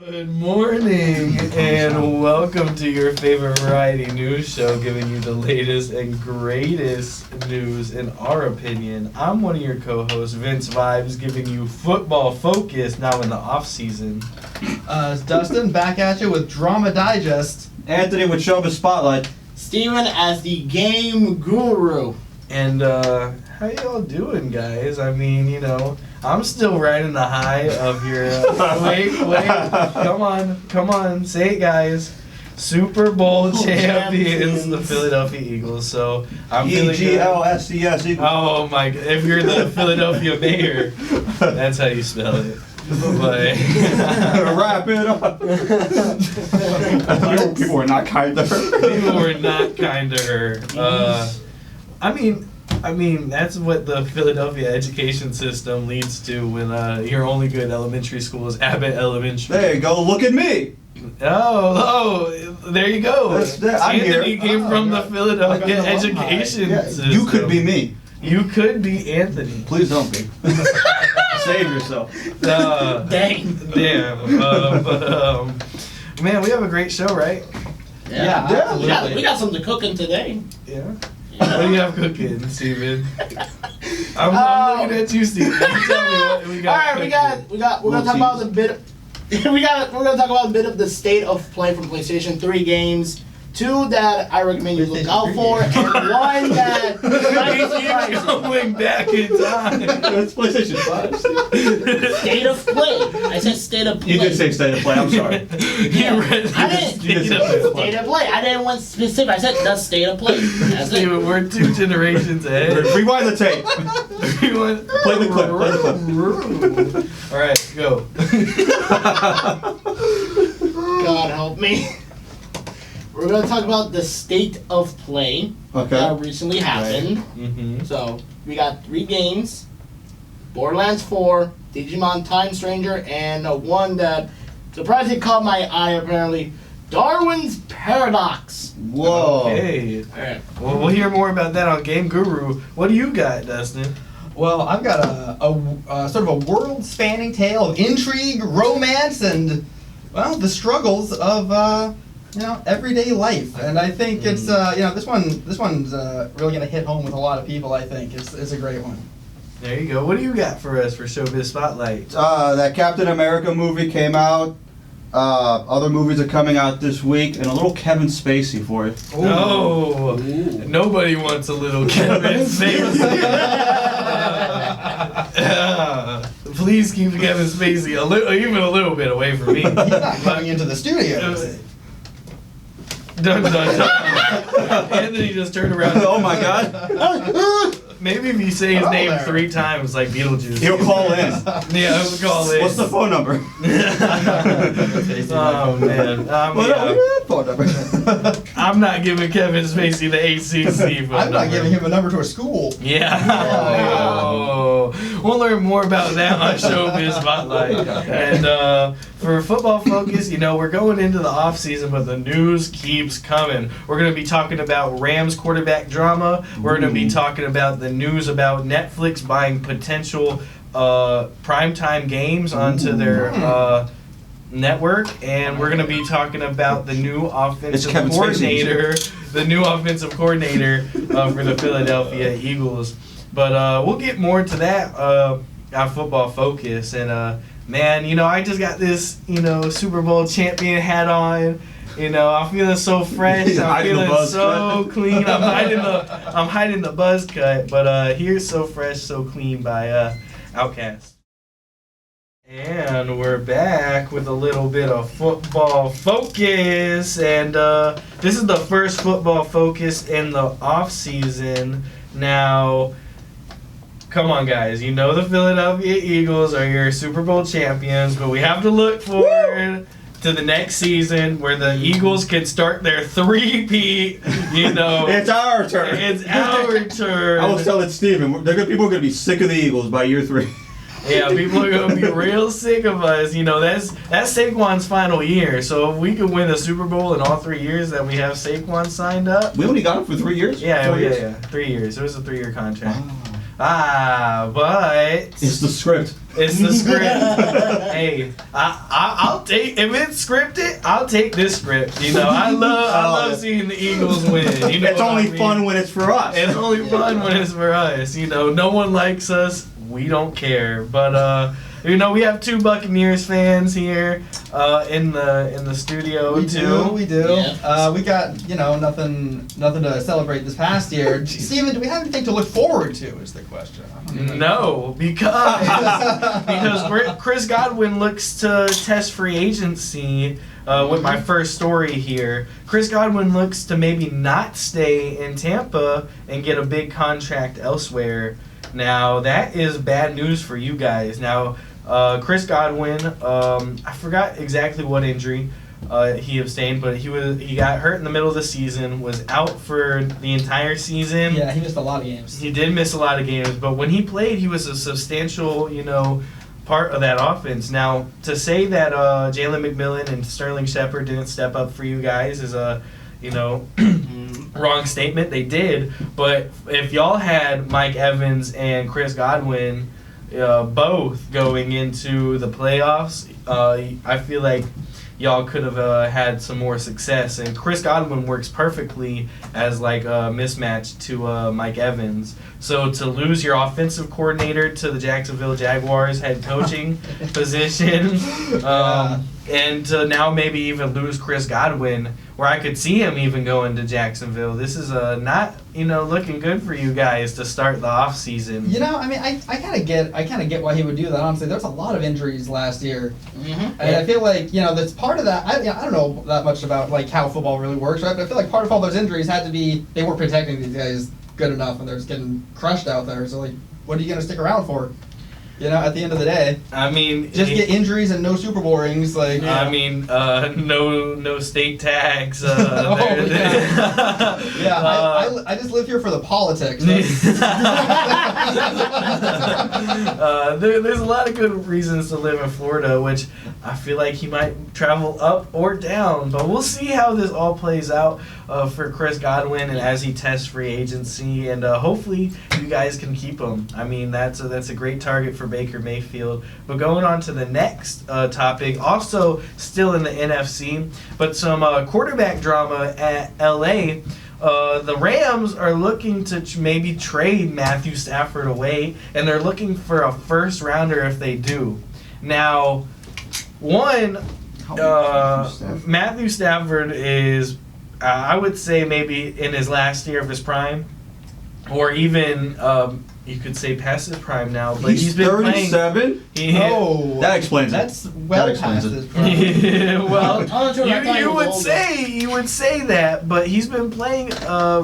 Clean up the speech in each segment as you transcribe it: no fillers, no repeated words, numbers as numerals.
Good morning and welcome to your favorite variety news show, giving you the latest and greatest news in our opinion. I'm one of your co-hosts, Vince Vibes, giving you football focus now in the off season. It's Dustin back at you with Drama Digest. Anthony with Showbiz Spotlight. Steven as the game guru. And how y'all doing, guys? I mean, you know, I'm still riding the high of your wait, come on, say it, guys. Super Bowl champions, the Philadelphia Eagles. So I'm feeling good. EGLSCS Eagles. Oh my god! If you're the Philadelphia mayor, that's how you spell it. But wrap it up. People were not kind to her. People were not kind to her. I mean, that's what the Philadelphia education system leads to when your only good elementary school is Abbott Elementary. There you go. Look at me. Oh, there you go. I'm Anthony here. came from the Philadelphia education system. You could be me. You could be Anthony. Please don't be. Save yourself. Dang. Damn. Man, we have a great show, right? Yeah. We got something cooking today. Yeah. What do you have cooking, Steven? I'm looking at you, Steven. You tell me what we got. All right, we're gonna talk about a bit. We're gonna talk about a bit of the state of play from PlayStation 3 games. 2 that I recommend you look out for, and 1 that might surprise you. Going back in time. It's PlayStation 5. State of play. I said state of play. You did say state of play. I'm sorry. Yeah. I didn't. State of play. I didn't want specific. I said the state of play. That's it. Steven, we're 2 generations ahead. Rewind the tape. Rewind. Play the clip. Play the clip. All right, go. God help me. We're going to talk about the state of play that recently happened. Right. Mm-hmm. So, we got 3 games. Borderlands 4, Digimon Time Stranger, and 1 that surprisingly caught my eye apparently, Darwin's Paradox. Whoa. Okay. Alright. Well, we'll hear more about that on Game Guru. What do you got, Dustin? Well, I've got a sort of a world-spanning tale of intrigue, romance, and, well, the struggles of, everyday life. And I think it's, this one's really going to hit home with a lot of people, I think. It's a great one. There you go. What do you got for us for Showbiz Spotlight? That Captain America movie came out. Other movies are coming out this week, and a little Kevin Spacey for you. No, nobody wants a little Kevin Spacey. Please keep Kevin Spacey even a little bit away from me. He's not coming into the studio. Dun, dun, dun. Anthony just turned around. Oh my God. Maybe if you say his name 3 times like Beetlejuice. He'll call in. Yeah, he'll call in. What's the phone number? Oh man. Phone number. I'm not giving Kevin Spacey the ACC phone I'm not giving him a number to a school. Yeah. Oh. We'll learn more about that on Showbiz Spotlight. And for Football Focus, we're going into the off season, but the news keeps coming. We're going to be talking about Rams quarterback drama. We're going to be talking about the news about Netflix buying potential primetime games onto their network, and we're going to be talking about the new offensive coordinator, for the Philadelphia Eagles. But we'll get more to that on Football Focus. And man, I just got this Super Bowl champion hat on. I'm feeling so fresh. I'm feeling so clean. I'm hiding the buzz cut, but here's So Fresh, So Clean by Outkast. And we're back with a little bit of Football Focus, and this is the first Football Focus in the off season. Now, come on, guys. The Philadelphia Eagles are your Super Bowl champions, but we have to look forward to the next season where the Eagles can start their three-peat, It's our turn. It's our turn. I was telling Steven, people are going to be sick of the Eagles by year 3. Yeah, people are going to be real sick of us. That's Saquon's final year. So if we could win the Super Bowl in all 3 years that we have Saquon signed up. We only got him for 3 years? Yeah, 3 years. It was a 3-year contract. Wow. But it's the script. It's the script. Hey, I'll take if it's scripted. I'll take this script. You know, I love seeing the Eagles win. You know, It's only fun when it's for us. It's only fun when it's for us. You know, no one likes us. We don't care. But you know, we have 2 Buccaneers fans here in the studio too. We do. Yeah. We got nothing to celebrate this past year. Steven, do we have anything to look forward to? Is the question. No, because Chris Godwin looks to test free agency. With my first story here, Chris Godwin looks to maybe not stay in Tampa and get a big contract elsewhere. Now that is bad news for you guys. Now, Chris Godwin, I forgot exactly what injury he sustained, but he got hurt in the middle of the season, was out for the entire season. Yeah, he missed a lot of games. He did miss a lot of games, but when he played, he was a substantial, part of that offense. Now, to say that Jalen McMillan and Sterling Shepard didn't step up for you guys is a, wrong statement. They did, but if y'all had Mike Evans and Chris Godwin both going into the playoffs, I feel like y'all could have had some more success. And Chris Godwin works perfectly as like a mismatch to Mike Evans. So to lose your offensive coordinator to the Jacksonville Jaguars head coaching position, and to now maybe even lose Chris Godwin, where I could see him even going to Jacksonville. This is not looking good for you guys to start the off season. I mean, I kind of get why he would do that. Honestly, there's a lot of injuries last year, Mm-hmm. and I feel like that's part of that. I don't know that much about like how football really works, right? But I feel like part of all those injuries had to be they weren't protecting these guys good enough, and they're just getting crushed out there. So like, what are you gonna stick around for? At the end of the day, I mean, just get injuries and no Super Bowl rings. Like, I mean, no state tax. I just live here for the politics. There's a lot of good reasons to live in Florida, which I feel like he might travel up or down, but we'll see how this all plays out for Chris Godwin and as he tests free agency, and hopefully you guys can keep him. I mean, that's a great target for Baker Mayfield. But going on to the next topic, also still in the NFC, but some quarterback drama at LA. The Rams are looking to maybe trade Matthew Stafford away, and they're looking for a first rounder if they do. Now, Matthew Stafford is, I would say, maybe in his last year of his prime, or even you could say past his prime now. But he's been 37. Oh, That explains it. That's well past his prime. Well, you would say that, but he's been playing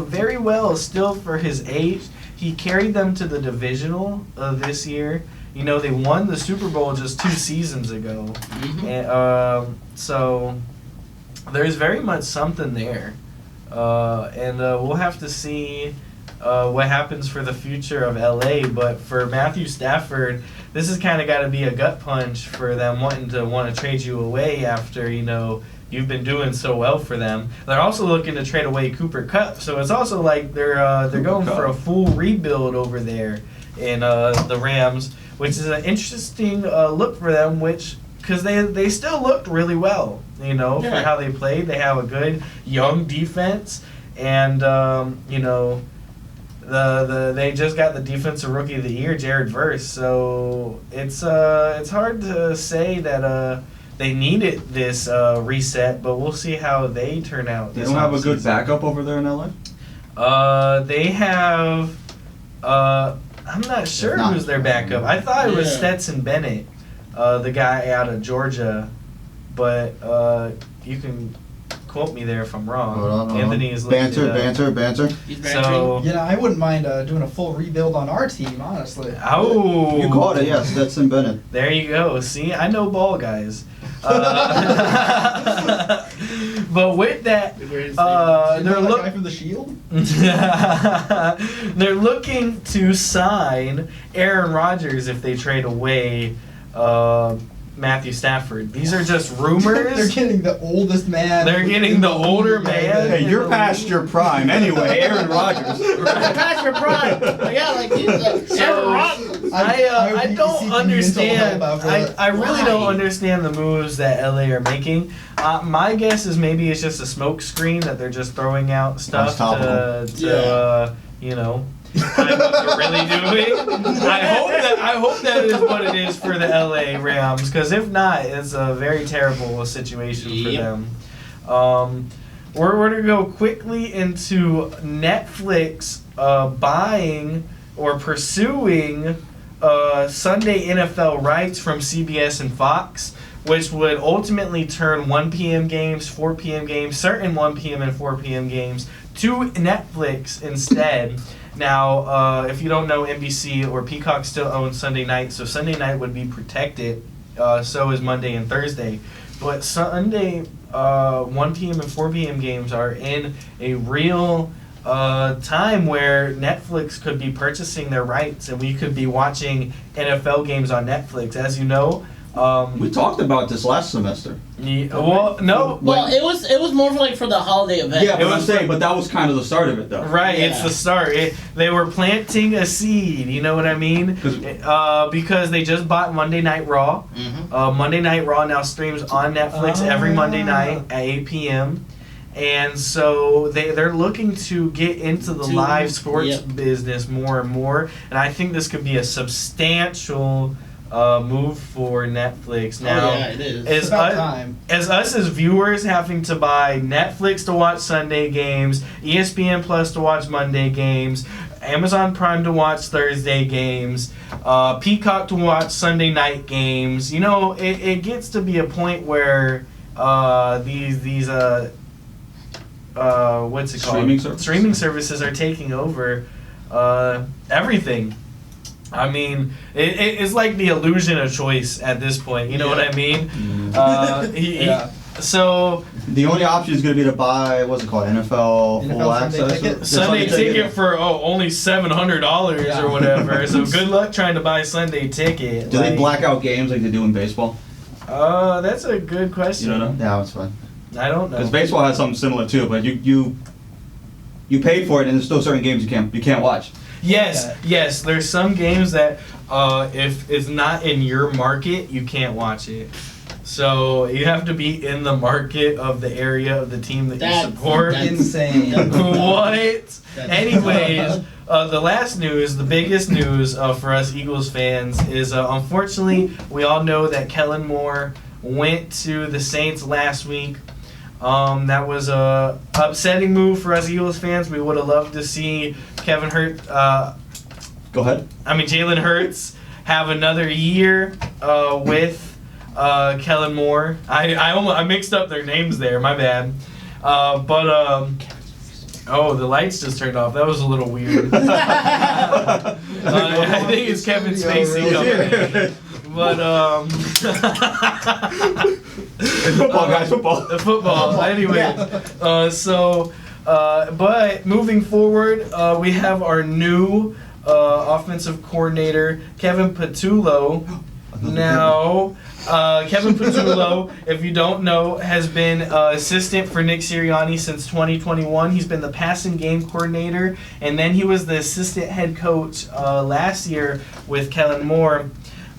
very well still for his age. He carried them to the divisional this year. They won the Super Bowl just 2 seasons ago. Mm-hmm. And, so there's very much something there. And we'll have to see what happens for the future of LA. But for Matthew Stafford, this has kind of got to be a gut punch for them wanting to trade you away after, you've been doing so well for them. They're also looking to trade away Cooper Kupp. So it's also like they're going for a full rebuild over there in the Rams, which is an interesting look for them, because they still looked really well, for how they played. They have a good young defense, and they just got the defensive rookie of the year, Jared Verse. So it's hard to say that they needed this reset, but we'll see how they turn out. They don't have a good backup over there in LA? They have. I'm not sure who's their backup. I thought it was Stetson Bennett, the guy out of Georgia, but you can quote me there if I'm wrong. Hold on. Anthony is looking Banter. So I wouldn't mind doing a full rebuild on our team, honestly. Oh, You caught it, yes. Stetson Bennett. There you go. See, I know ball guys. But with that, They're they're guy from the Shield. they're looking to sign Aaron Rodgers if they trade away Matthew Stafford. These are just rumors. They're getting the oldest man. They're getting the older man. Hey, you're past your prime anyway, Aaron Rodgers. Past your prime. Yeah, like he's like Aaron Rodgers. I don't understand. I really don't Why? understand the moves that LA are making. My guess is maybe it's just a smoke screen that they're just throwing out stuff to you know, hide what they're really doing. I hope that is what it is for the LA Rams, because if not, it's a very terrible situation for them. We're going to go quickly into Netflix buying or pursuing Sunday NFL rights from CBS and Fox, which would ultimately turn 1 p.m. games, 4 p.m. games, certain 1 p.m. and 4 p.m. games to Netflix instead. Now, if you don't know, NBC or Peacock still owns Sunday night, so Sunday night would be protected. So is Monday and Thursday. But Sunday, 1 p.m. and 4 p.m. games are in a real time where Netflix could be purchasing their rights, and we could be watching NFL games on Netflix. As you know, we talked about this last semester. Well, no. Well, it was more for the holiday event. Yeah, but I'm saying, but that was kind of the start of it, though. Right, Yeah. it's the start. They were planting a seed, you know what I mean? Because they just bought Monday Night Raw. Mm-hmm. Monday Night Raw now streams on Netflix every Monday night at 8 p.m. And so they're looking to get into the live sports business more and more. And I think this could be a substantial move for Netflix. Now, it is. It's about time. As us as viewers having to buy Netflix to watch Sunday games, ESPN Plus to watch Monday games, Amazon Prime to watch Thursday games, Peacock to watch Sunday night games, you know, it gets to be a point where these what's it called? Streaming services are taking over everything. I mean, it's like the illusion of choice at this point. You know what I mean? So the only option is going to be to buy what's it called, NFL full Sunday access. ticket? Sunday ticket for only $700 or whatever. So good luck trying to buy a Sunday ticket. Do they black out games like they do in baseball? That's a good question. You don't know? Yeah, that's fine. I don't know. Because baseball has something similar too, but you pay for it, and there's still certain games you can't watch. Yes. There's some games that if it's not in your market, you can't watch it. So you have to be in the market of the area of the team that you support. That's insane. What? Anyways, the biggest news for us Eagles fans is unfortunately we all know that Kellen Moore went to the Saints last week. That was a upsetting move for us Eagles fans. We would have loved to see Jalen Hurts have another year with Kellen Moore. I mixed up their names there. My bad. The lights just turned off. That was a little weird. I think it's Kevin Spacey coming in. But It's football, guys. football. Anyway, but moving forward, we have our new offensive coordinator, Kevin Patullo. Now, Kevin Patullo, if you don't know, has been assistant for Nick Sirianni since 2021. He's been the passing game coordinator, and then he was the assistant head coach last year with Kellen Moore.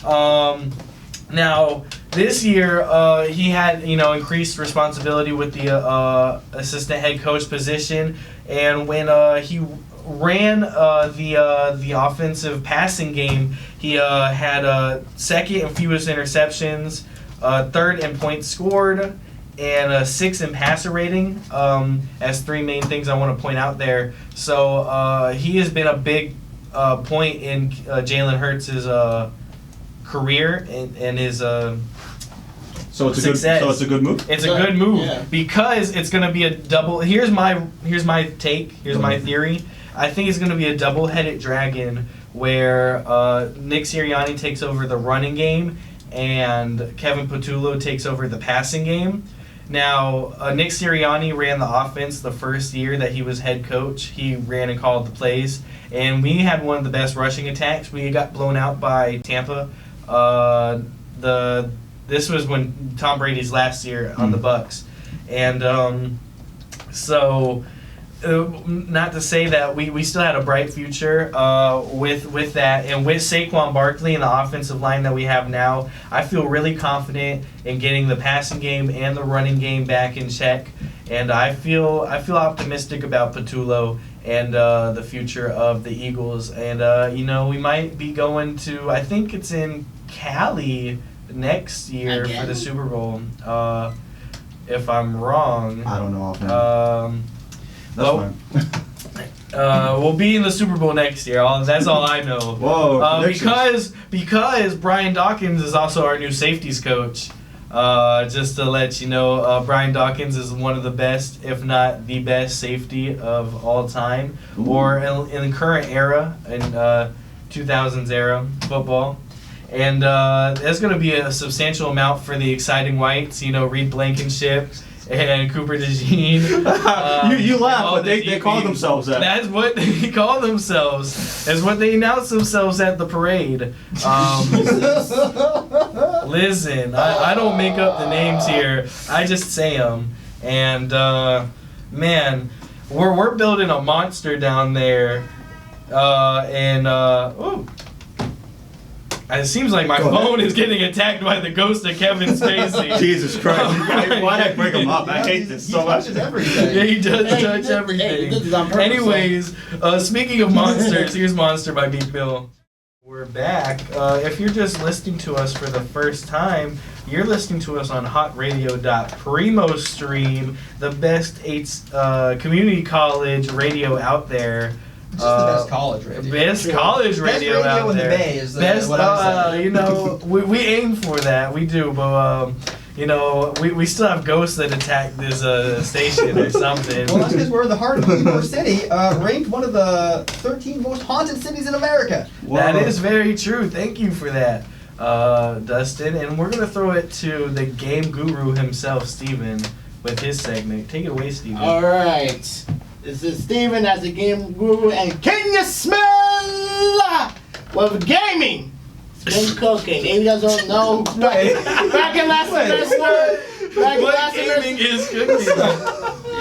Now, this year, he had, increased responsibility with the assistant head coach position, and when he ran the offensive passing game, he had second in fewest interceptions, third in points scored, and sixth in passer rating, as three main things I want to point out there. So he has been a big point in Jalen Hurts' career and his success. So it's a good move. It's a good move because it's going to be a double. Here's my take. Here's my theory. I think it's going to be a double-headed dragon where Nick Sirianni takes over the running game and Kevin Patullo takes over the passing game. Now, Nick Sirianni ran the offense the first year that he was head coach. He ran and called the plays, and we had one of the best rushing attacks. We got blown out by Tampa. The this was when Tom Brady's last year on the Bucs, and so. Not to say that we still had a bright future with that, and with Saquon Barkley and the offensive line that we have now, I feel really confident in getting the passing game and the running game back in check, and I feel optimistic about Patullo and the future of the Eagles, and we might be going to, I think it's in Cali next year for the Super Bowl, if I'm wrong. I don't know offhand. We'll be in the Super Bowl next year. That's all I know. Whoa! Because Brian Dawkins is also our new safeties coach. Just to let you know, Brian Dawkins is one of the best, if not the best, safety of all time, or in the current era, in 2000s era football. And there's going to be a substantial amount for the exciting whites. Reed Blankenship. And Cooper DeJean. You laugh, but they call themselves that. That's what they call themselves. That's what they announce themselves at the parade. Listen, I don't make up the names here. I just say them. And, man, we're building a monster down there. It seems like my phone is getting attacked by the ghost of Kevin Spacey. Jesus Christ. Why'd I bring him up? I hate this so much. He touches everything. Yeah, he does touch everything. Anyways, speaking of monsters, here's Monster by Beat Bill. We're back. If you're just listening to us for the first time, you're listening to us on hotradio.primo stream, the best community college radio out out there. Just the best college radio. Best college radio out in there. the Bay is best, what I say. We aim for that. We do, but we still have ghosts that attack this station or something. Well, that's because we're the heart of Ybor City, ranked one of the 13 most haunted cities in America. Whoa. That is very true. Thank you for that, Dustin. And we're gonna throw it to the game guru himself, Steven, with his segment. Take it away, Steven. All right. This is Steven as the game guru, and can you smell with gaming? It's been cooking. If you guys don't know, back in last semester, What gaming is cooking?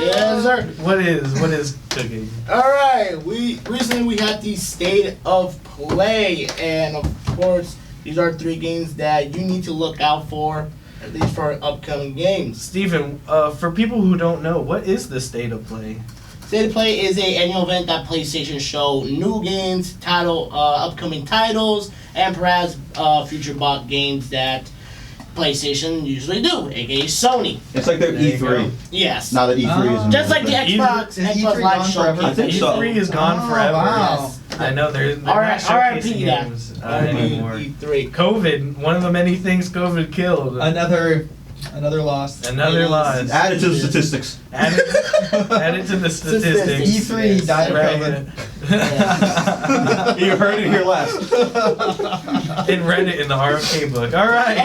Yes, sir. What is cooking? All right. Recently we had the state of play, and of course these are 3 games that you need to look out for, at least for upcoming games. Steven, for people who don't know, what is the state of play? State of Play is an annual event that PlayStation show new games, upcoming titles, and perhaps future bought games that PlayStation usually do, aka Sony. It's like their E3. Yes. Now that E3 is just like the Xbox E3 Live gone forever? I think Showcase. so. E3 is gone forever. Wow. Yes. I know they're not R.I.P. showcasing that. games anymore. E3. COVID, one of the many things COVID killed. Another loss. Another loss. Add it to the statistics. Add it to the statistics. E3 died of Right. You heard it here last. And read it in the RFK book. All right.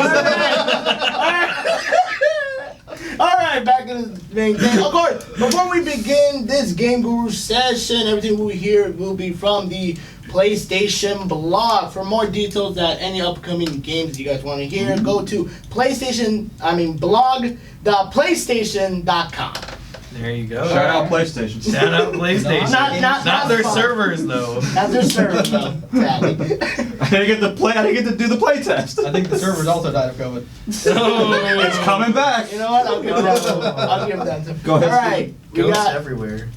Alright, back in the main thing. Of course, before we begin this Game Guru session, everything we hear will be from the PlayStation blog. For more details on any upcoming games you guys want to hear, go to blog.playstation.com. There you go. Shout out PlayStation. Shout out PlayStation. Not their fun. servers though. Not their servers, though. Sadly. I didn't get to do the play test. I think the servers also died of COVID. Oh, It's coming back. You know what? I'll give that to him. I'll give that to him. Go ahead, Alright, we Ghosts got... everywhere.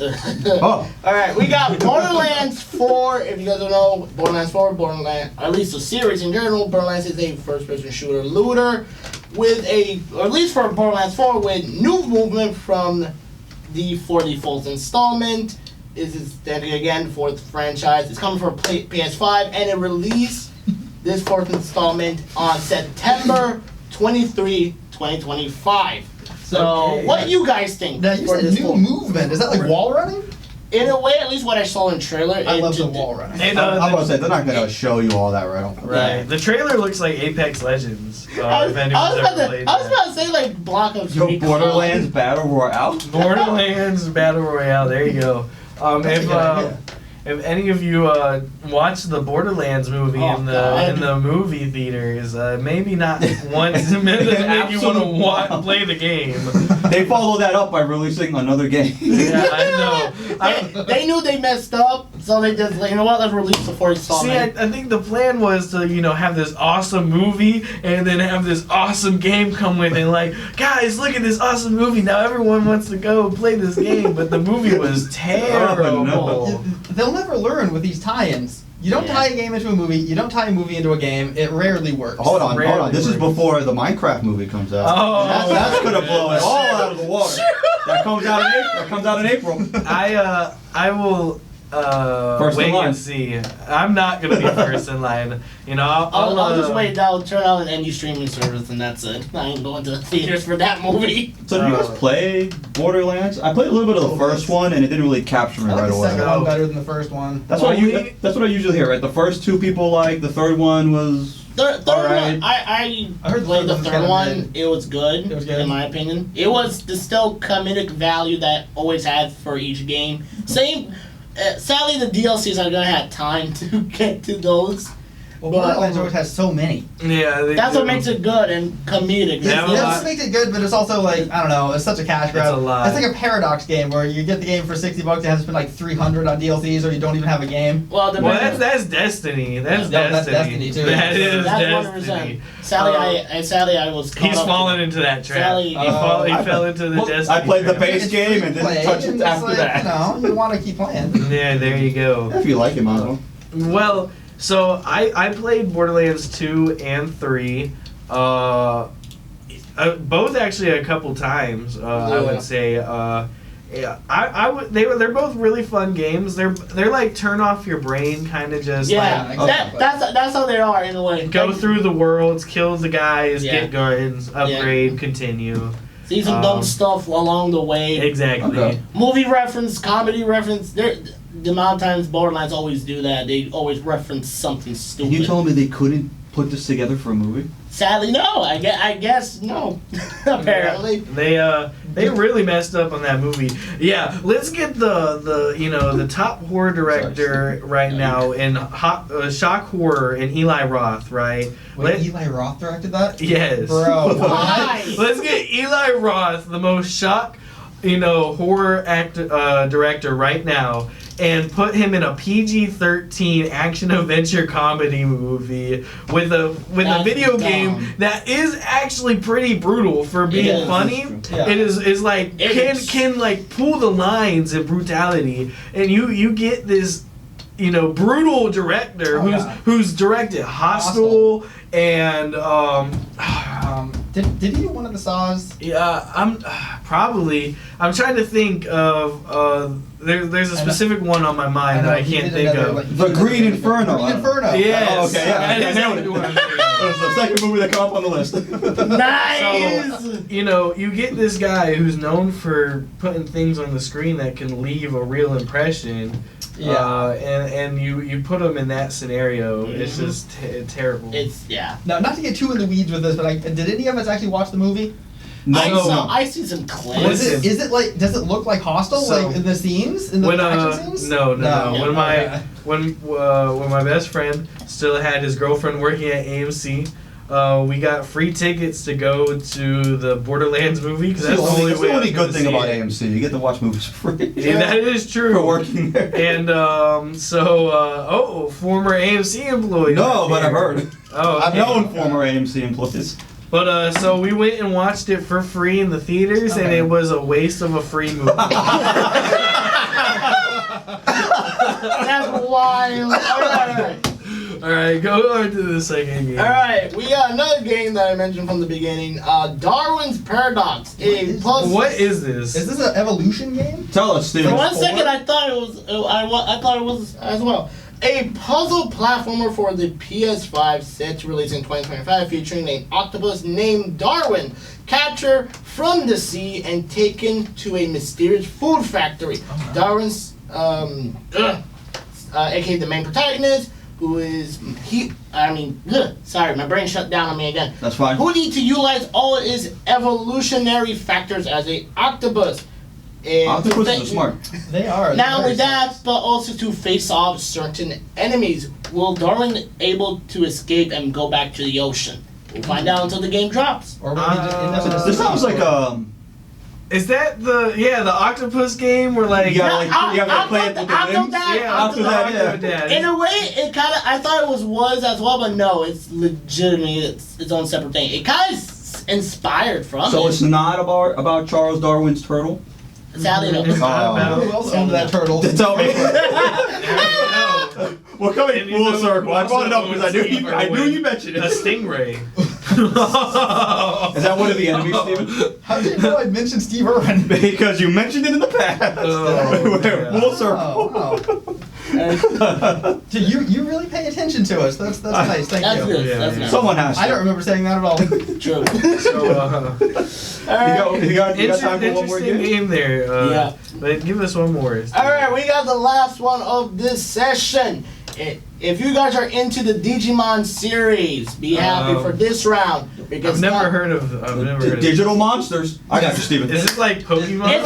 Oh. Alright, we got Borderlands 4. If you guys don't know, Borderlands 4, or at least the series in general, Borderlands is a first-person shooter looter with or at least for Borderlands 4, with new movement from the 4 default installment. This is then again for the franchise. It's coming for PS5, and it released this 4th installment on September 23, 2025. So, Okay. what do you guys think? Now, you for said this new full- movement. Is that like wall running? In a way, at least what I saw in the trailer. I love the wall running. And, I'm about to say, they're not going to show you all that right off the bat. Right. The trailer looks like Apex Legends. I was If anyone's ever played about that. to say like Block of Yo, Street Borderlands Battle Royale? Borderlands Battle Royale. There you go. That's a good idea. if any of you watched the Borderlands movie in the movie theaters, maybe not once a minute to make you want to play the game. They followed that up by releasing another game. Yeah, I know. They knew they messed up, so they just you know what? Let's release the fourth installment. See, I think the plan was to have this awesome movie and then have this awesome game come with it. Like, guys, look at this awesome movie. Now everyone wants to go play this game, but the movie was terrible. No. They'll never learn with these tie-ins. You don't tie a game into a movie. You don't tie a movie into a game. It rarely works. Hold on. This is before the Minecraft movie comes out. Oh, that's gonna blow it all out of the water. That comes out in April. I will wait and see. I'm not gonna be first in line. I'll just wait. I'll turn on an indie streaming service, and that's it. I ain't going to the theaters for that movie. So, do you guys play Borderlands? I played a little bit of the first one, and it didn't really capture me right away. The second one better than the first one. That's what I usually hear. Right, the first two people like. The third one was. Third one, I heard played the third one. good. It was good, in my opinion. It was the still comedic value that always had for each game. Same. Sadly, the DLCs are gonna have time to get to those. Well, Borderlands always has so many. Yeah, that's what makes it good and comedic. That's what makes it good, but it's also like, I don't know, it's such a cash grab. It's a lot. It's like a Paradox game where you get the game for $60, you have to spend like $300 on DLCs, or you don't even have a game. Well, that's Destiny. That's Destiny too. That is that's Destiny. 100%. Sadly, I was. He's fallen into that trap. He fell into the Destiny. I played the trap. base game and didn't touch it after that. You want to keep playing. Yeah, there you go. If you like it, Michael. Well. So I played Borderlands 2 and 3, both actually a couple times. I would say. They're both really fun games. They're like turn off your brain, kind of just that's how they are in a way. Go through the worlds, kill the guys, get guns, upgrade, continue. See some dumb stuff along the way. Exactly. Okay. Movie reference, comedy reference. The amount of times Borderlands always do that. They always reference something stupid. You told me they couldn't put this together for a movie? Sadly, no. I guess no. Apparently, they really messed up on that movie. Yeah, let's get the top horror director right now in shock horror in Eli Roth, right? Wait, Eli Roth directed that? Yes. Bro, why? Let's get Eli Roth, the most shock, horror director right now, and put him in a PG-13 action adventure comedy movie with a video game that is actually pretty brutal for being funny. Yeah. It is like can like pull the lines of brutality, and you get this brutal director who's directed Hostel and did he do one of the Saws? Yeah, I'm trying to think of there's a specific one on my mind that I can't think of. The Green Inferno. Green Inferno. Yes. Oh, okay, yeah. That is exactly what I'm thinking of. It was the second movie that came up on the list. Nice. So, you get this guy who's known for putting things on the screen that can leave a real impression. Yeah. And you put him in that scenario. Mm-hmm. It's just terrible. Now, not to get too in the weeds with this, but did any of us actually watch the movie? No. I see some clips. Is it like? Does it look like Hostel? Like in the scenes, in the action scenes? No. When my best friend still had his girlfriend working at AMC, we got free tickets to go to the Borderlands movie because that's the only good thing about AMC. You get to watch movies for free. Yeah, that is true. For working there. And former AMC employee. No, but I've heard. Oh, okay. I've known former AMC employees. But so we went and watched it for free in the theaters, and it was a waste of a free movie. That's wild. All right, go on to the second game. All right, we got another game that I mentioned from the beginning. Darwin's Paradox. What is this? Is this an evolution game? Tell us, Steve. For 1 second, I thought it was. I thought it was as well. A puzzle platformer for the PS5 set to release in 2025, featuring an octopus named Darwin, captured from the sea and taken to a mysterious food factory. Darwin's, aka the main protagonist, who is sorry, my brain shut down on me again. That's fine. Who need to utilize all his evolutionary factors as a octopus. And Octopuses are smart. They are. not only They're very that, but also to face off certain enemies. Will Darwin able to escape and go back to the ocean? We'll find out until the game drops. Or will he just end up in a This sounds like Is that the octopus game where like you gotta play it with the limbs? After that, In a way, it kind of, I thought it was as well, but no, it's legitimately its own separate thing. It kind of inspired from So it. it's not about Charles Darwin's turtle? Sadly, no. Who else owned that turtle? Tell me. No. We're coming And you full know circle. I brought it up who because I knew you with mentioned a it. stingray. Is that one of the enemies, Steven? How did you know I'd mentioned Steve Irwin? Because you mentioned it in the past. Oh, We're yeah. full circle. Wow. Dude, you really pay attention to us. That's nice. Thank That's you. good. Yeah, That's yeah. nice. Someone has to. I don't remember saying that at all. True. So, You got time for one more interesting game? game there. Yeah. But give us one more. Alright, we got the last one of this session. If you guys are into the Digimon series, be happy for this round. Because I've never heard of. Digital monsters. I got you, Steven. Is this like Pokemon? It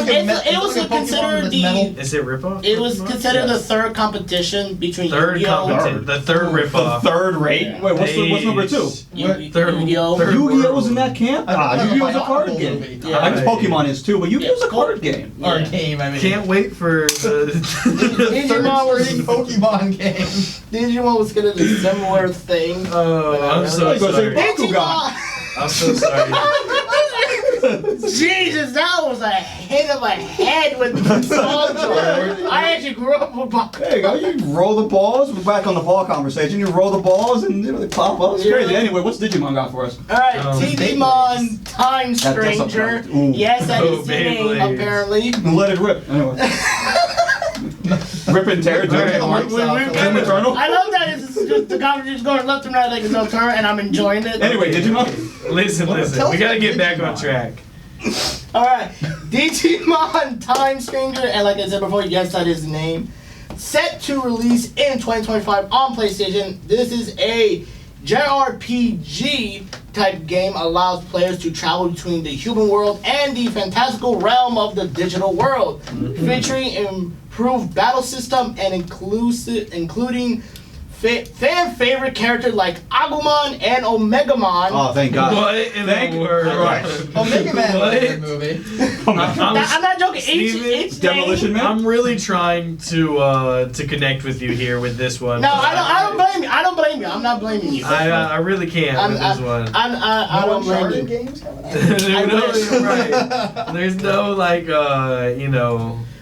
was considered the. Is it ripoff? It was Pokemon? considered the third competition between Third Yu-Gi-Oh! competition. The third ripoff. Third rate? Yeah. Wait, what's number 2? Yu-Gi-Oh! Third- Yu-Gi-Oh was in that camp? Yu-Gi-Oh's a card game. movie. Yeah. I guess Pokemon is too, but Yu-Gi-Oh's a card game. Or Yeah. game, I mean. Can't wait for the. Digimon was Third Pokemon game. Digimon was gonna do a similar thing. Oh, I'm so Go say sorry. Bakugan. I'm so sorry. Jesus, that was a hit of a head with nostalgia. I actually grew up with There you go. You roll the balls. We're back on the ball conversation. You roll the balls and they pop up. It's crazy. Anyway, what's Digimon got for us? Alright, Beyblades. Digimon Time That's a Stranger. problem. Ooh. Yes, that Oh, is the name, Beyblades. apparently. Let it rip. Anyway. Rip and tear. Alright, Doom Eternal. I love that it's just the conversation's going left and right like it's no turn, and I'm enjoying it. Anyway, Digimon. Listen. Tell We us gotta about get back on Digimon. track. Alright, Digimon Time Stranger, and like I said before, yes, that is the name. Set to release in 2025 on PlayStation. This is a JRPG type game, allows players to travel between the human world and the fantastical realm of the digital world, featuring improved battle system and including fan favorite characters like Agumon and Omegamon. Oh, thank God. What in the world? Christ. Omega Man was a What? good movie. I'm not joking. Steven, Each Demolition name, Man? I'm really trying to connect with you here with this one. No, I don't blame you. I don't blame you. I'm not blaming you. I really can't with this one. I don't blame Uncharted you. games coming out? There's right. There's no like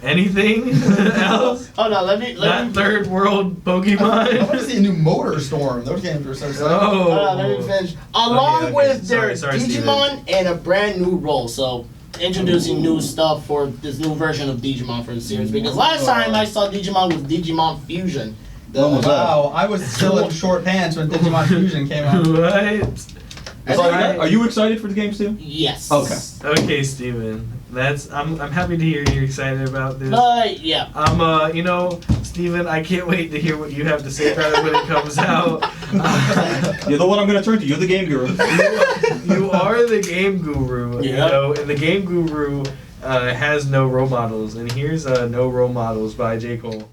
anything else. Oh no, let me. Not third world I want Pokemon. to see a new Motor Storm. Those games are so sick. Let me finish. Along Okay. with their Sorry, Digimon and a brand new role. So introducing new stuff for this new version of Digimon for the series. Because last time I saw Digimon was Digimon Fusion. When was that? Wow, I was still in short pants when Digimon Fusion came out. What? That's all you got? Are you excited for the game, Steve? Yes. Okay. Okay, Steven. I'm happy to hear you're excited about this. Yeah. Steven, I can't wait to hear what you have to say about it when it comes out. You're the one I'm going to turn to. You're the game guru. You are the game guru, Yeah. and the game guru has no role models. And here's No Role Models by J. Cole.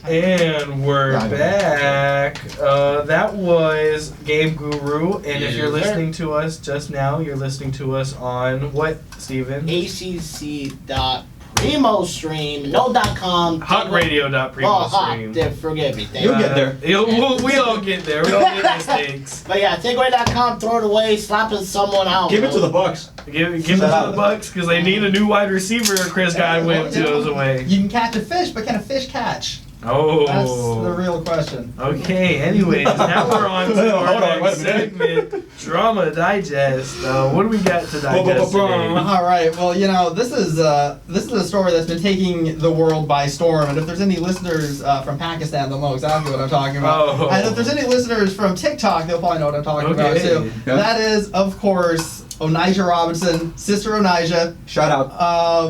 And we're back. That was Game Guru, and if you're listening to us just now, you're listening to us on what, Steven? ACC.PrimoStream, no.com. Hotradio.PrimoStream. Forgive me. You'll get there. We all get there. We all make mistakes. But yeah, takeaway.com, throw it away, slap someone out. Give it to the Bucks. Give it to the Bucks because they need a new wide receiver. Chris Godwin goes away. You can catch a fish, but can a fish catch? Oh. That's the real question. Okay, anyways, now we're on to our Hold on, next wait a minute. segment, Drama Digest. What do we got to digest today? All right. Well, this is a story that's been taking the world by storm, and if there's any listeners from Pakistan, they'll know exactly what I'm talking about. Oh. And if there's any listeners from TikTok, they'll probably know what I'm talking about Okay. too. Yeah. That is, of course, Onijah Robinson, Sister Onijah, Shout out.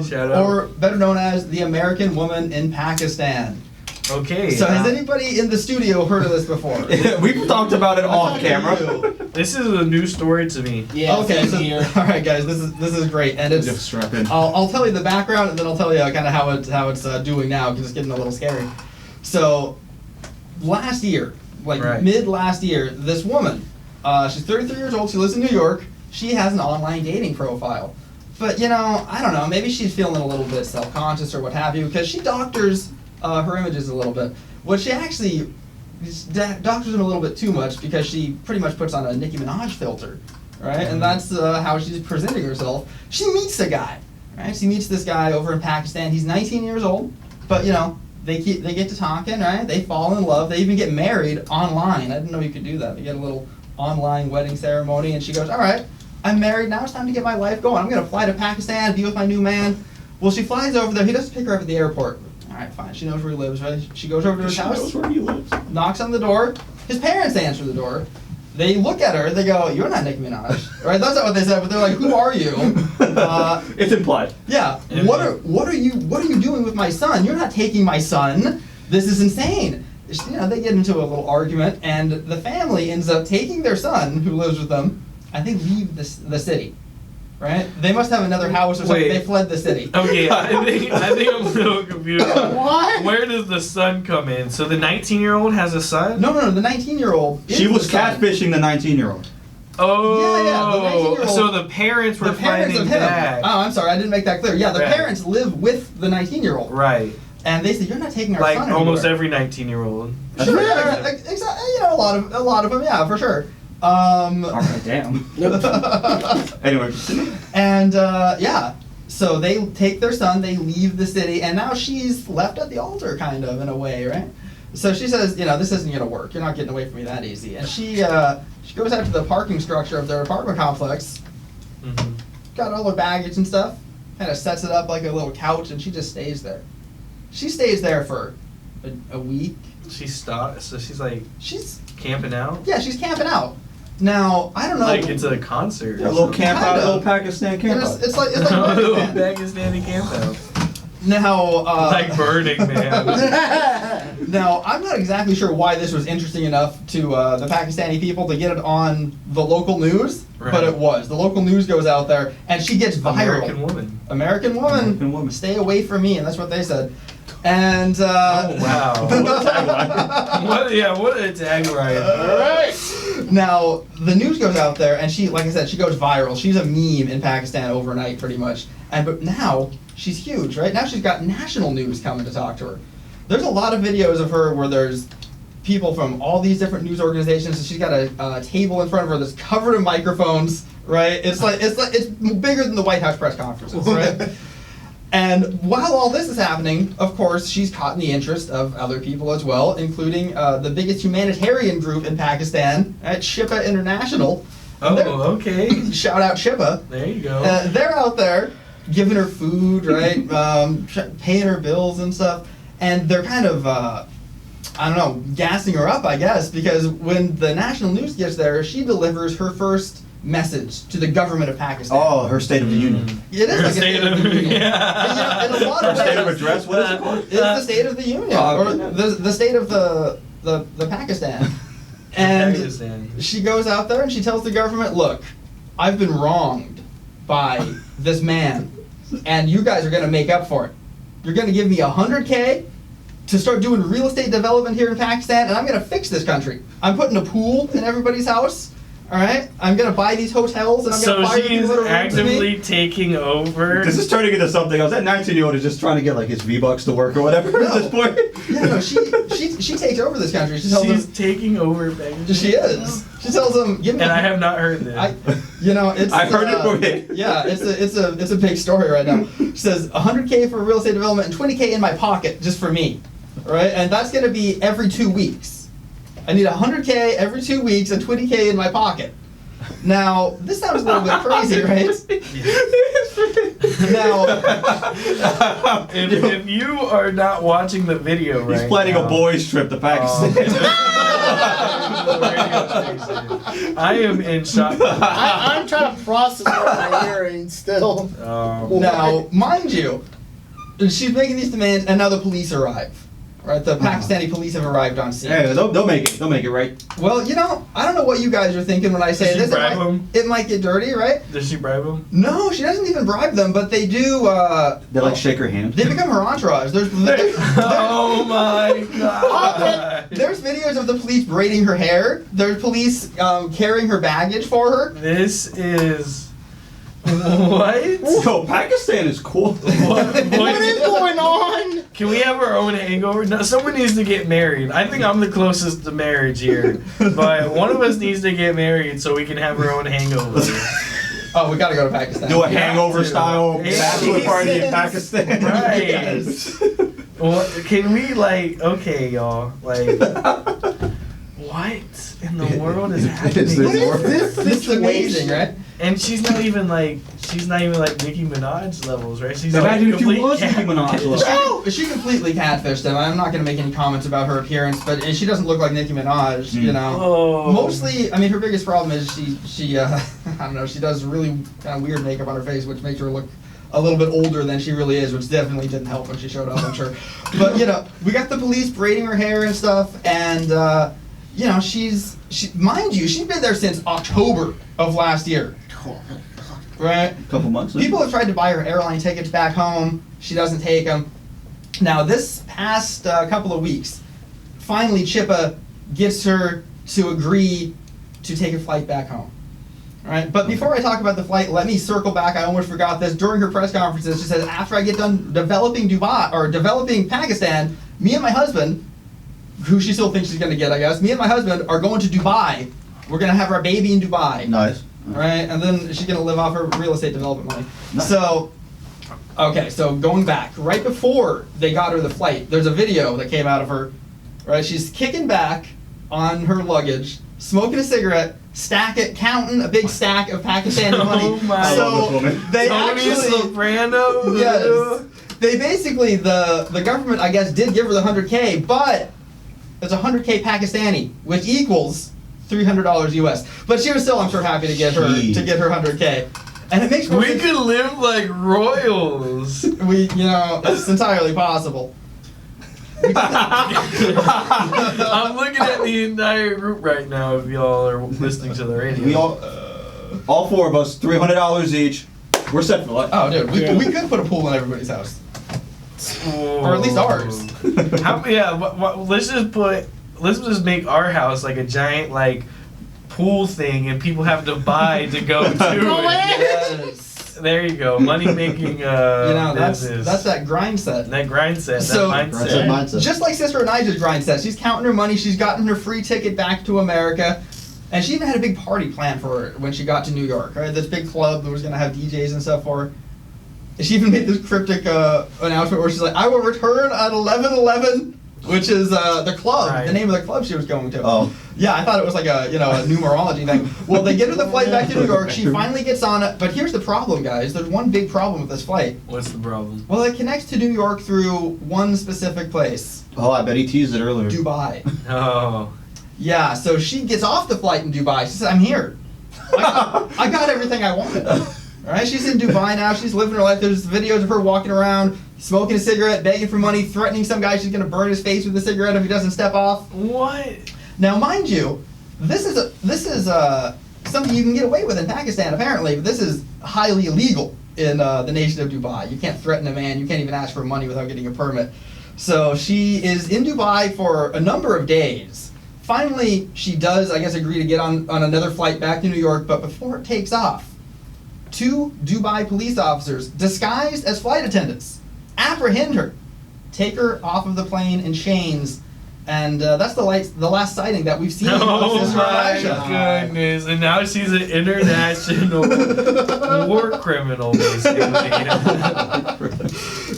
Shout out. or better known as the American woman in Pakistan. Okay. So has anybody in the studio heard of this before? We've talked about it off camera. This is a new story to me. Yeah. Okay. Same So, here. all right, guys. This is great, and it's. Just strap in. I'll tell you the background, and then I'll tell you kind of how it's doing now, because it's getting a little scary. So, last year, like mid last year, this woman, she's 33 years old. She lives in New York. She has an online dating profile. But, you know, I don't know, maybe she's feeling a little bit self-conscious or what have you, because she doctors her images a little bit. What she actually doctors them a little bit too much, because she pretty much puts on a Nicki Minaj filter, right? And that's how she's presenting herself. She meets a guy, right? She meets this guy over in Pakistan. He's 19 years old, but, you know, they get to talking, right? They fall in love. They even get married online. I didn't know you could do that. They get a little online wedding ceremony, and she goes, all right, I'm married, now it's time to get my life going. I'm going to fly to Pakistan, be with my new man. Well, she flies over there. He doesn't pick her up at the airport. All right, fine. She knows where he lives, right? She goes over to his house. She knows where he lives. Knocks on the door. His parents answer the door. They look at her. They go, "You're not Nicki Minaj." Right? That's not what they said, but they're like, "Who are you?" It's implied. Yeah. What are you doing with my son? You're not taking my son. This is insane. You know, they get into a little argument, and the family ends up taking their son, who lives with them, and they leave the city. Right? They must have another house or something. Wait. They fled the city. Okay, I think I'm a little confused. What? Where does the son come in? So the 19-year-old has a son? No, the 19-year-old. She was catfishing the 19-year-old. Oh, Yeah, the 19-year-old. so the parents were The parents fighting of him. back. Oh, I'm sorry, I didn't make that clear. Yeah, the Right. parents live with the 19-year-old. Right. And they said, "You're not taking our Like son almost anywhere." every 19-year-old. Sure, yeah, exactly. You know, a lot of them, yeah, for sure. Alright, damn. Anyway, continue. And yeah, so they take their son, they leave the city, and now she's left at the altar, kind of, in a way, right? So she says, you know, this isn't gonna work. You're not getting away from me that easy. And she goes out to the parking structure of their apartment complex, Mm-hmm. got all her baggage and stuff, kind of sets it up like a little couch, and she just stays there. She stays there for a week. She stopped, so she's like She's camping out? she's camping out. Now I don't know. Like it's a concert. A little camp out, a Kinda. little Pakistan camp out. It's like a little Burning Man. Pakistani camp out. Now Like Burning Man. Now, I'm not exactly sure why this was interesting enough to the Pakistani people to get it on the local news, Right. but it was. The local news goes out there, and she gets viral. American woman. American woman, American woman. stay away from me, and that's what they said. And Oh, wow. What a tagline. Alright. now, the news goes out there, and she, like I said, she goes viral. She's a meme in Pakistan overnight, pretty much. But now, she's huge, right? Now she's got national news coming to talk to her. There's a lot of videos of her where there's people from all these different news organizations, and she's got a table in front of her that's covered in microphones, right? It's bigger than the White House press conferences, right? And while all this is happening, of course, she's caught in the interest of other people as well, including the biggest humanitarian group in Pakistan, at Shippa International. Oh, okay. Shout out Shippa. There you go. They're out there giving her food, right? Paying her bills and stuff. And they're kind of, I don't know, gassing her up, I guess, because when the national news gets there, she delivers her first message to the government of Pakistan. Oh, her State of the Union. It is Her like State a State of the of- Union. yeah. And, you know, in a lot Her of State of ways, Address, what is it called? it's the State of the Union, Oh, or okay. the state of the Pakistan. And Pakistan. she goes out there and she tells the government, "Look, I've been wronged by this man, and you guys are going to make up for it. You're going to give me $100K to start doing real estate development here in Pakistan, and I'm going to fix this country. I'm putting a pool in everybody's house. All right, I'm going to buy these hotels, and I'm going So to fire she's people that are rude to me." actively taking over. This is turning into something else. That 19-year-old is just trying to get like his V-Bucks to work or whatever at this point. Yeah, no, she takes over this country. She tells She's them, taking over Pakistan. she is. She tells them, "Give me." And I have not heard this. It's. I heard it from him. Yeah, it's a big story right now. She says $100K for real estate development and $20K in my pocket just for me, right? And that's gonna be every 2 weeks. I need $100K every 2 weeks and $20K in my pocket. Now, this sounds a little bit crazy, right? Now, if you are not watching the video right He's planning now, a boys' trip to Pakistan. I am in shock. I'm trying to process what I'm hearing still. Oh. now, mind you, she's making these demands, and now the police arrive. Right, the Pakistani police have arrived on scene. Hey, they'll make it. They'll make it, right? Well, I don't know what you guys are thinking when I say Does she this. bribe them? It might get dirty, right? Does she bribe him? No, she doesn't even bribe them, but they do. They like shake her hand. They become her entourage. Oh my god. There's videos of the police braiding her hair. There's police carrying her baggage for her. This is... What? Yo, Pakistan is cool. What is going on? Can we have our own hangover? No, someone needs to get married. I think I'm the closest to marriage here. But one of us needs to get married so we can have our own hangover. Oh, we gotta go to Pakistan. Do a hangover style Yeah. bachelor party in Pakistan. Right. Yes. Well, can we, okay, y'all. What in the world is happening? This is amazing, right? And she's not even like Nicki Minaj levels, right? She's Imagine if you complete was Nicki Minaj catfish. level. She completely catfished him. I'm not going to make any comments about her appearance, but she doesn't look like Nicki Minaj, you know. Oh. Mostly, I mean, her biggest problem is she I don't know, she does really kind of weird makeup on her face, which makes her look a little bit older than she really is, which definitely didn't help when she showed up, I'm sure. But, we got the police braiding her hair and stuff, and, mind you, she's been there since October of last year. Right? Couple months. People have tried to buy her airline tickets back home. She doesn't take them. Now, this past couple of weeks, finally Chippa gets her to agree to take a flight back home. All right? But before I talk about the flight, let me circle back. I almost forgot this. During her press conferences, she said, after I get done developing Pakistan, me and my husband, who she still thinks she's going to get, I guess, me and my husband are going to Dubai. We're going to have our baby in Dubai. Nice. Right, and then she's gonna live off her real estate development money. Nice. So going back, right before they got her the flight, there's a video that came out of her. Right, she's kicking back on her luggage, smoking a cigarette, counting a big stack of Pakistani money. Oh my I love this So woman. they Tony actually, Soprano. yes, they basically the government, I guess, did give her the $100K, but it's $100K Pakistani, which equals $300 US. But she was still, I'm sure, happy to get her $100K. And it makes more We sense. could live like royals. It's entirely possible. I'm looking at the entire group right now. If y'all are listening to the radio, We all four of us, $300 each. We're set for life. Oh, dude, we could put a pool in everybody's house. Or at least ours. Let's just make our house like a giant pool thing, and people have to buy to go to it. Yes. There you go, money making that's business. that grind set. That grind set, So- that Mindset, mindset. mindset. Just like Sister Onija's grind set. She's counting her money. She's gotten her free ticket back to America. And she even had a big party planned for her when she got to New York, right? This big club that was going to have DJs and stuff for her. And she even made this cryptic announcement where she's like, I will return at 11:11, which is the club, Right. the name of the club she was going to. Oh. Yeah, I thought it was like a numerology thing. Well, they get her the flight back to New York. She finally gets on it. But here's the problem, guys. There's one big problem with this flight. What's the problem? Well, it connects to New York through one specific place, Oh, I bet he teased it earlier. Dubai. Oh, Yeah, so she gets off the flight in Dubai. She says, I'm here. I got everything I wanted. All right, she's in Dubai now. She's living her life. There's videos of her walking around, smoking a cigarette, begging for money, threatening some guy she's going to burn his face with a cigarette if he doesn't step off. what? Now, mind you, this is something you can get away with in Pakistan, apparently, but this is highly illegal in the nation of Dubai. You can't threaten a man. You can't even ask for money without getting a permit. So she is in Dubai for a number of days. Finally, she does, I guess, agree to get on another flight back to New York, but before it takes off, 2 Dubai police officers, disguised as flight attendants, apprehend her, take her off of the plane in chains, and that's the last sighting that we've seen of Oh Sister my Elijah. goodness! And now she's an international war criminal, basically.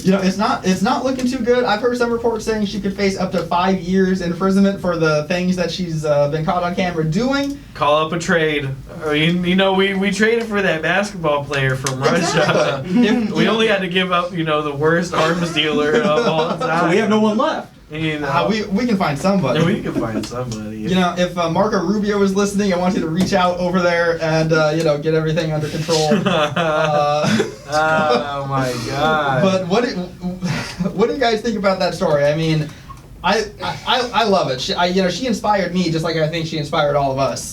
It's not looking too good. I've heard some reports saying she could face up to 5 years imprisonment for the things that she's been caught on camera doing. Call up a trade. We traded for that basketball player from Russia. Exactly. We only had to give up, the worst arms dealer of all time. So we have no one left. We can find somebody. We can find somebody. If Marco Rubio is listening, I want you to reach out over there and get everything under control. Oh my god. But what do you guys think about that story? I mean, I love it. She inspired me just like I think she inspired all of us.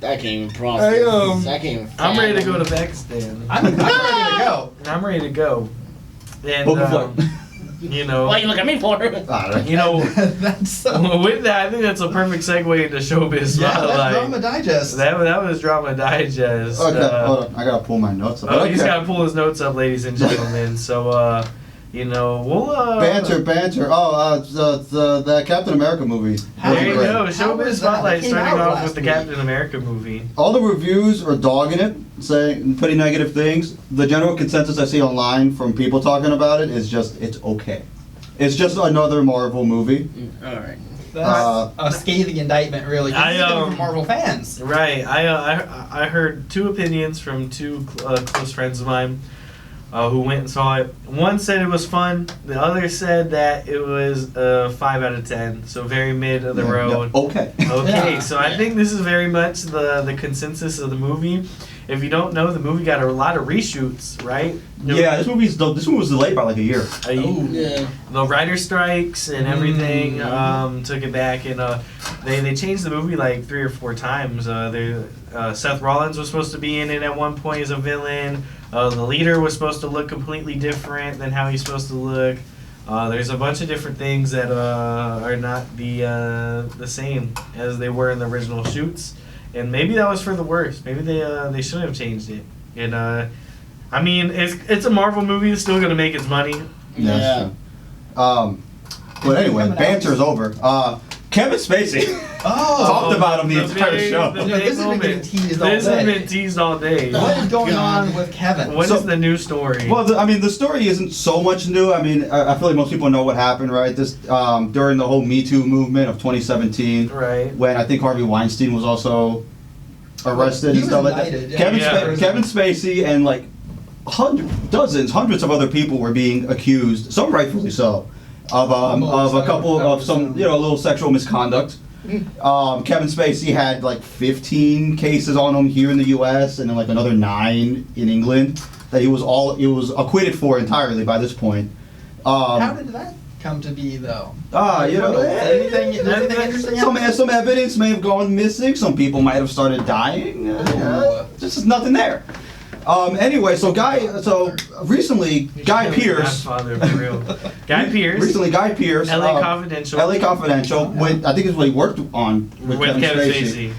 That can't even process. That can't even I'm ready to go to Pakistan. I'm ready to go. I'm ready to go. And Book a flight. you know, What you look at me for? you know, That's so. with that, I think that's a perfect segue into showbiz. Yeah, that's Spotlight. Drama Digest. That was Drama Digest. Okay, hold on. I gotta pull my notes up. Oh, Okay. he's got to pull his notes up, ladies and gentlemen. So, you know, we'll Banter. Oh, the Captain America movie. There you Great. go. How Showbiz was that? Spotlight It came starting out off last with the week. Captain America movie. All the reviews are dogging it, saying pretty negative things. The general consensus I see online from people talking about it is just it's okay. It's just another Marvel movie. All right. That's a scathing indictment, really. 'cause this is coming from Marvel fans. Right. I heard two opinions from two close friends of mine who went and saw it. One said it was fun. The other said that it was 5 out of 10. So very mid of the road. Yeah, okay. Okay, Yeah. so I think this is very much the consensus of the movie. If you don't know, the movie got a lot of reshoots, right? Yeah, this movie was delayed by like a year. Yeah. The writer strikes and everything took it back, and they changed the movie like 3 or 4 times. Seth Rollins was supposed to be in it at one point as a villain. The leader was supposed to look completely different than how he's supposed to look. There's a bunch of different things that are not the same as they were in the original shoots, and maybe that was for the worst. Maybe they should have changed it. And I mean, it's a Marvel movie. It's still gonna make its money. Yeah. But anyway, banter's over. Kevin Spacey. Talked about him the entire show. This has been getting teased all This day. has been teased all day. What is going God. on with Kevin? What is the new story? Well, the story isn't so much new. I mean, I feel like most people know what happened, right? This during the whole Me Too movement of 2017, Right. when I think Harvey Weinstein was also arrested He and was stuff like that. indicted, yeah. Kevin Spacey and like hundreds of other people were being accused, some rightfully so, of a couple of some little sexual misconduct. Kevin Spacey had like 15 cases on him here in the U.S. and then like another 9 in England that he was acquitted for entirely by this point. How did that come to be, though? Anything interesting happen? some evidence may have gone missing. Some people might have started dying. Just not there. Anyway, recently Guy Peirce. Godfather, for real. Guy Peirce. Recently, Guy Peirce. LA Confidential. LA Confidential. I think it's what he worked on with Kevin Spacey.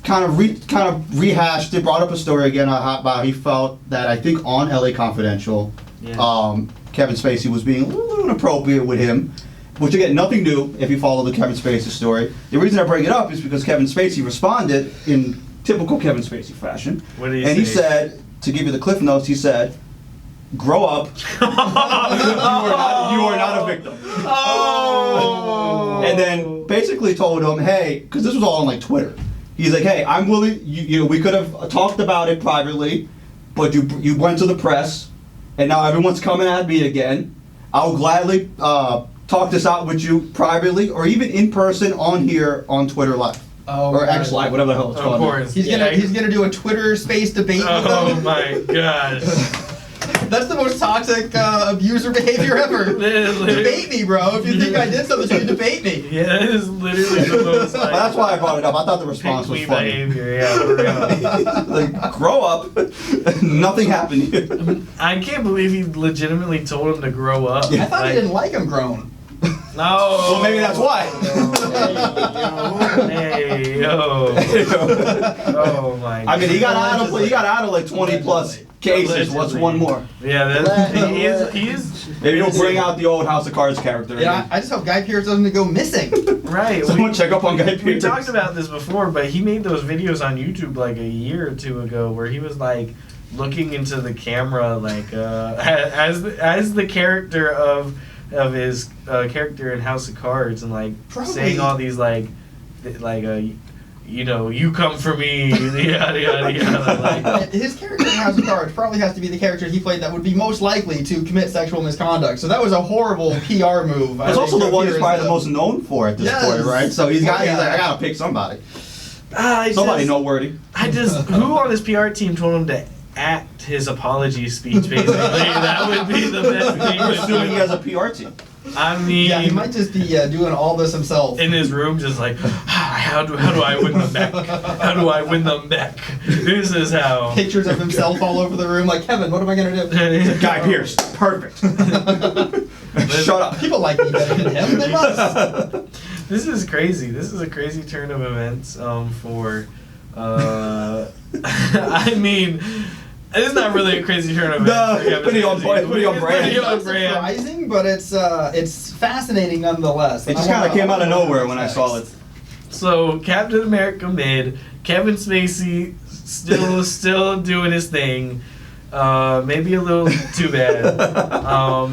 Kind of rehashed it, brought up a story again about he felt that I think on LA Confidential, Kevin Spacey was being a little inappropriate with him, which again, nothing new if you follow the Kevin Spacey story. The reason I bring it up is because Kevin Spacey responded in typical Kevin Spacey fashion. What did he and say? he said, to give you the cliff notes, he said, grow up. You are not a victim. Oh. And then basically told him, hey, because this was all on like Twitter. He's like, hey, I'm willing, we could have talked about it privately, but you went to the press, and now everyone's coming at me again. I'll gladly talk this out with you privately, or even in person on here on Twitter Live. Or X Live, whatever the hell it's Of called. course. He's gonna do a Twitter space debate with Oh them. my gosh. That's the most toxic abuser behavior ever. Debate me, bro. If you think I did something, you debate me. Yeah, that is literally the most like, That's why I brought it up. I thought the response was pick-me funny. behavior. Yeah, for real. Like, grow up. Nothing happened to you. I can't believe he legitimately told him to grow up. I thought he didn't like him grown. No. Well, maybe that's why. Hey yo. Oh my. I mean, he got out of like 20 plus cases. Allegedly. What's one more? Yeah, he is. Maybe don't bring out the old House of Cards character. Yeah, I just hope Guy Peirce doesn't go missing. Right. Someone check up on Guy Peirce. We talked about this before, but he made those videos on YouTube like a year or 2 ago where he was like looking into the camera like as the character of his character in House of Cards and like saying all these you come for me, yada yada yada. Like, His character in House of Cards probably has to be the character he played that would be most likely to commit sexual misconduct. So that was a horrible PR move. It's also the one he's probably the most known for at this point, right? So he's like, I gotta pick somebody. Somebody noteworthy. Who on his PR team told him to act his apology speech, basically? That would be the best thing. You're assuming he has a PR team. I mean, Yeah, he might just be doing all this himself. in his room, just like, how do I win them back? How do I win them back? This is how. Pictures of himself all over the room, like, Kevin, what am I gonna do? Guy Peirce, perfect. Shut up. People like me better than him. They must. This is crazy. This is a crazy turn of events for. I mean, it's not really a crazy turn of events. No, for Kevin it's pretty on Spacey. point, pretty on It's brand. pretty It's on not brand. surprising, but it's fascinating nonetheless. It just kind of came out of nowhere when I saw it. So Captain America mid, Kevin Spacey still doing his thing. Maybe a little too bad.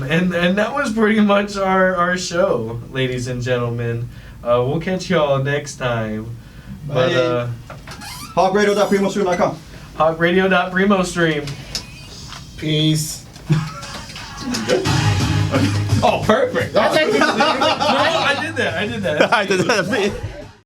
And that was pretty much our show, ladies and gentlemen. We'll catch y'all next time. But HawkRadio.PrimoStream.com. HawkRadio.PrimoStream. Peace. Oh, perfect. That's actually No, I did that. I did that.